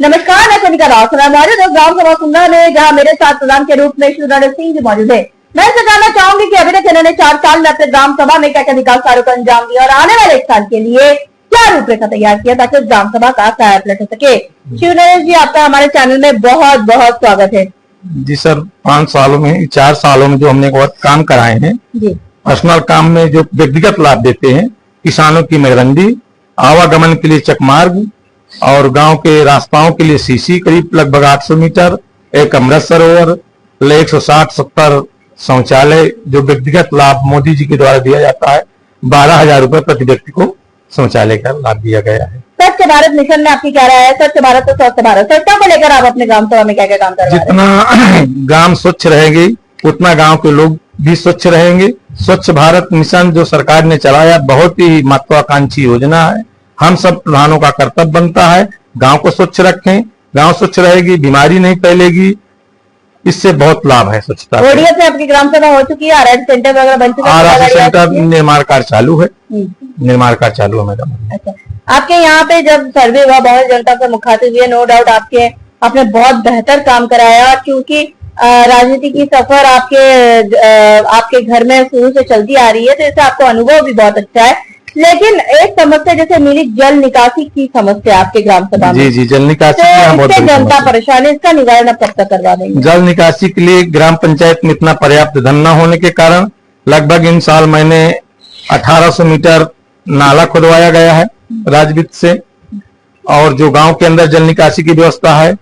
नमस्कार, मैं कनिका राव मौजूद हूँ ग्राम सभा सुंदरा में, जहाँ मेरे साथ प्रधान के रूप में श्री रणजीत सिंह जी मौजूद है। मैं इसे जानना चाहूंगी कि अभी तक इन्होंने 4 साल में अपने ग्राम सभा में क्या क्या विकास कार्यों को अंजाम दिया और आने वाले 1 साल के लिए क्या रूपरेखा तैयार किया ताकि ग्राम सभा का काया पलट हो सके। श्री रणजीत जी, आपका हमारे चैनल में बहुत बहुत स्वागत है। जी सर, 4 सालों में जो हमने बहुत काम कराए हैं जी, पर्सनल काम में जो व्यक्तिगत लाभ देते हैं, किसानों की मेहरंडी, आवागमन के लिए चकमार्ग और गांव के रास्ताओं के लिए सीसी करीब लगभग 800 मीटर, एक अमृत सरोवर, 160-70 शौचालय, जो व्यक्तिगत लाभ मोदी जी के द्वारा दिया जाता है। 12,000 रुपए प्रति व्यक्ति को शौचालय का लाभ दिया गया है। स्वच्छ भारत मिशन में आपकी क्या राय है? स्वच्छ भारत तो स्वच्छ भारत, स्वच्छता को लेकर आप अपने ग्राम सभा में क्या क्या काम कर रहे हैं? जितना ग्राम स्वच्छ रहेंगे उतना गांव के लोग भी स्वच्छ रहेंगे। स्वच्छ भारत मिशन जो सरकार ने चलाया, बहुत ही महत्वाकांक्षी योजना है। हम सब प्रधानों का कर्तव्य बनता है गांव को स्वच्छ रखें। गांव स्वच्छ रहेगी, बीमारी नहीं फैलेगी, इससे बहुत लाभ है स्वच्छता। ओडीएफ में आपकी ग्राम सभा हो चुकी है, आरआरसी सेंटर वगैरह बन चुका है? आरआरसी सेंटर निर्माण कार्य चालू है, निर्माण कार्य चालू है मैडम। अच्छा, आपके यहाँ पे जब सर्वे हुआ, बहुत जनता से मुखातिब हुए, नो डाउट आपने बहुत बेहतर काम कराया। क्योंकि राजनीति की सफर आपके घर में शुरू से चलती आ रही है, तो इससे आपको अनुभव भी बहुत अच्छा है। लेकिन एक समस्या जैसे मिली जल निकासी की समस्या आपके ग्राम सभा में। जी, जल निकासी तो जनता परेशान है, इसका निवारण कब तक करवा देंगे? जल निकासी के लिए ग्राम पंचायत में इतना पर्याप्त धन न होने के कारण लगभग इन साल मैंने 1800 मीटर नाला खुदवाया गया है राजवित्त से, और जो गांव के अंदर जल निकासी की व्यवस्था है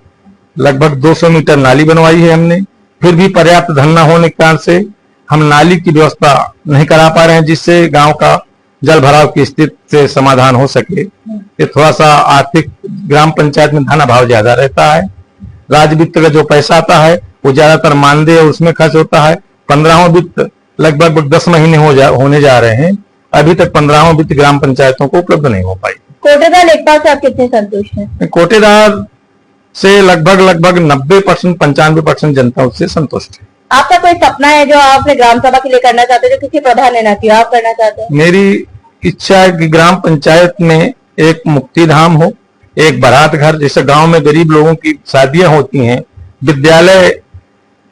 लगभग 200 मीटर नाली बनवाई है हमने। फिर भी पर्याप्त धन न होने के कारण से हम नाली की व्यवस्था नहीं करा पा रहे हैं, जिससे गांव का जल भराव की स्थिति से समाधान हो सके। ये थोड़ा सा आर्थिक, ग्राम पंचायत में धन अभाव ज्यादा रहता है। राजवित्त का जो पैसा आता है वो ज्यादातर मानदेय और उसमें खर्च होता है। 15वां वित्त लगभग 10 महीने होने जा रहे हैं, अभी तक 15वां वित्त ग्राम पंचायतों को उपलब्ध नहीं हो पाई। कोटेदार लेखपाल से आप कितने संतुष्ट हैं? कोटेदार से लगभग 90%, 95% जनता उससे संतुष्ट है। आपका कोई सपना है जो आप अपने ग्राम सभा के लिए करना चाहते हैं, जो किसी प्रधान ने ना किया, आप करना चाहते हैं? मेरी इच्छा है कि ग्राम पंचायत में एक मुक्ति धाम हो, एक बारात घर, जैसे गांव में गरीब लोगों की शादियां होती हैं, विद्यालय,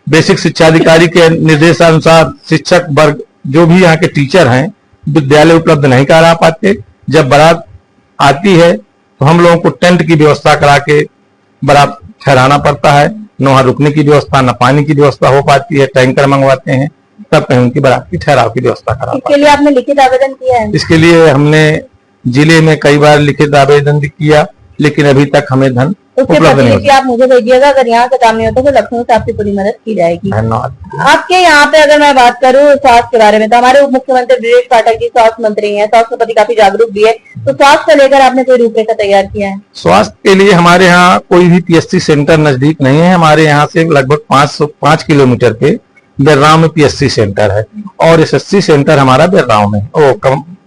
बेसिक शिक्षा अधिकारी के निर्देशानुसार शिक्षक वर्ग, जो भी यहाँ के टीचर हैं, विद्यालय उपलब्ध नहीं करा पाते। जब बारात आती है तो हम लोगों को टेंट की व्यवस्था करा के बारात ठहराना पड़ता है। न वहां रुकने की व्यवस्था, न पानी की व्यवस्था हो पाती है, टैंकर मंगवाते हैं, तब कहीं उनकी बारात की ठहराव की व्यवस्था करा। इसके लिए आपने लिखित आवेदन किया है? इसके लिए हमने जिले में कई बार लिखित आवेदन किया, लेकिन अभी तक हमें धन उपलब्ध नहीं हुआ। आप मुझे भेजिएगा, अगर यहाँ से काम नहीं होता तो लखनऊ से आपकी पूरी मदद की जाएगी। धन्यवाद। आपके यहाँ पे अगर मैं बात करूँ स्वास्थ्य के बारे में, तो हमारे उप मुख्यमंत्री ब्रजेश पाठक जी स्वास्थ्य मंत्री हैं, स्वास्थ्य प्रति काफी जागरूक भी है, तो स्वास्थ्य को लेकर आपने कोई रूपरेखा तैयार किया है? स्वास्थ्य के लिए हमारे यहाँ कोई भी पीएचसी सेंटर नजदीक नहीं है। हमारे यहाँ से लगभग 5 किलोमीटर पे बेरराव में पीएचसी सेंटर है, और एसएससी सेंटर हमारा बेरराव में,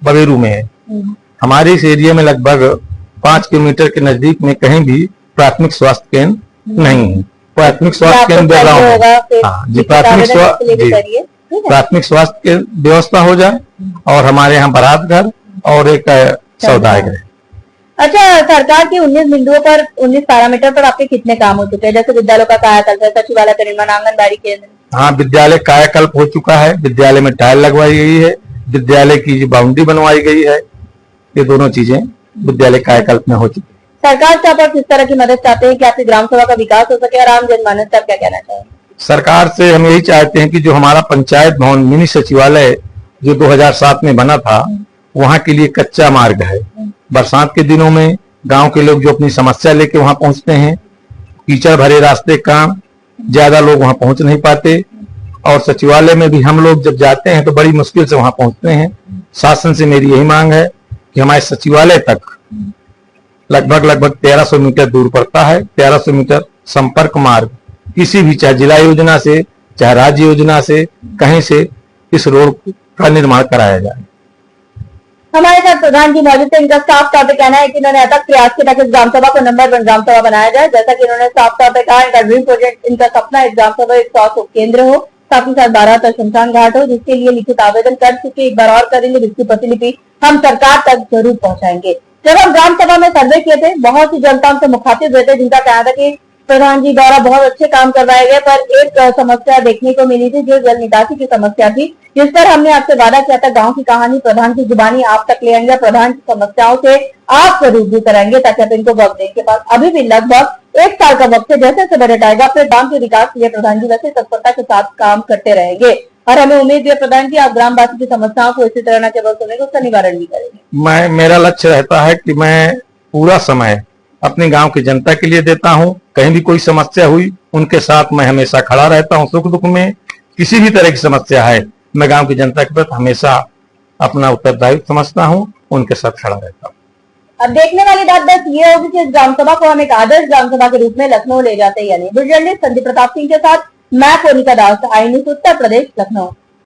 बवेरू में है। हमारे इस एरिया में लगभग 5 किलोमीटर के नजदीक में कहीं भी प्राथमिक स्वास्थ्य केंद्र नहीं है। प्राथमिक स्वास्थ्य केंद्र बेरराव में, हाँ जी, प्राथमिक स्वास्थ्य के व्यवस्था हो जाए, और हमारे यहाँ बारात घर और एक सौदाय घर। अच्छा, सरकार की 19 बिंदुओं पर 19 पैरामीटर पर आपके कितने काम हो चुके हैं? जैसे विद्यालयों का कायाकल्प, सचिवालय का निर्माण, आंगनबाड़ी केंद्र? हाँ, विद्यालय कायाकल्प हो चुका है, विद्यालय में टाइल लगवाई गई है, विद्यालय की बाउंड्री बनवाई गई है। ये दोनों चीजें विद्यालय कायाकल्प में हो चुकी है। सरकार से आप किस तरह की मदद चाहते हैं कि आपकी ग्राम सभा का विकास हो सके, और आम जनमानस से आप क्या कहना चाहेंगे? सरकार से हम यही चाहते हैं कि जो हमारा पंचायत भवन मिनी सचिवालय जो 2007 में बना था, वहाँ के लिए कच्चा मार्ग है। बरसात के दिनों में गांव के लोग जो अपनी समस्या लेके वहां पहुंचते हैं, कीचड़ भरे रास्ते का ज्यादा लोग वहां पहुंच नहीं पाते, और सचिवालय में भी हम लोग जब जाते हैं तो बड़ी मुश्किल से वहां पहुंचते हैं। शासन से मेरी यही मांग है कि हमारे सचिवालय तक लगभग 1300 मीटर दूर पड़ता है, 1300 मीटर संपर्क मार्ग किसी भी, चाहे जिला योजना से, चाहे राज्य योजना से, कहीं से इस रोड का निर्माण कराया जाए। हमारे साथ प्रधान जी मौजूद थे। इनका साफ तौर पर कहना है कि इन्होंने अतक प्रयास किया ताकि ग्राम सभा को नंबर 1 ग्राम सभा बनाया जाए। जैसा कि इन्होंने साफ तौर पर कहा, इनका ड्रीम प्रोजेक्ट, इनका सपना एक ग्राम सभा, एक स्वास्थ्य केंद्र हो, साथ ही साथ 12 तक शमशान घाट हो, जिसके लिए लिखित आवेदन कर चुके, एक बार और करेंगे, जिसकी प्रतिलिपि हम सरकार तक जरूर पहुंचाएंगे। जब हम ग्राम सभा में सर्वे किए थे, बहुत सी जनताओं से मुखातिब हुए थे, जिनका कहना था कि प्रधान जी द्वारा बहुत अच्छे काम करवाए गए, पर एक समस्या देखने को मिली थी, जो जल निकासी की समस्या थी, जिस पर हमने आपसे वादा किया था गांव की कहानी प्रधान की जुबानी आप तक ले आएंगे, प्रधान की समस्याओं से आपको रूबरू कराएंगे ताकि आप इनको वक्त दें। के पास अभी भी लगभग 1 साल का वक्त है, जैसे से बजट आएगा अपने गांव के विकास के लिए प्रधान जी वैसे तत्परता के साथ काम करते रहेंगे और हमें उम्मीद है प्रधान जी आप ग्रामवासी की समस्याओं को इसी तरह न केवल सुनेंगे, उसका निवारण भी करेंगे। मेरा लक्ष्य रहता है कि मैं पूरा समय अपने गांव की जनता के लिए देता हूं। कहीं भी कोई समस्या हुई उनके साथ मैं हमेशा खड़ा रहता हूं। सुख दुख में किसी भी तरह की समस्या है, मैं गांव की जनता के प्रति हमेशा अपना उत्तरदायित्व समझता हूं, उनके साथ खड़ा रहता हूं। अब देखने वाली बात बस ये होगी कि इस ग्राम सभा को हम एक आदर्श ग्राम सभा के रूप में लखनऊ ले जाते हैं या नहीं। जर्नलिस्ट संदीप प्रताप सिंह के साथ मैं कोनिका दास, आई न्यूज़ उत्तर प्रदेश, लखनऊ।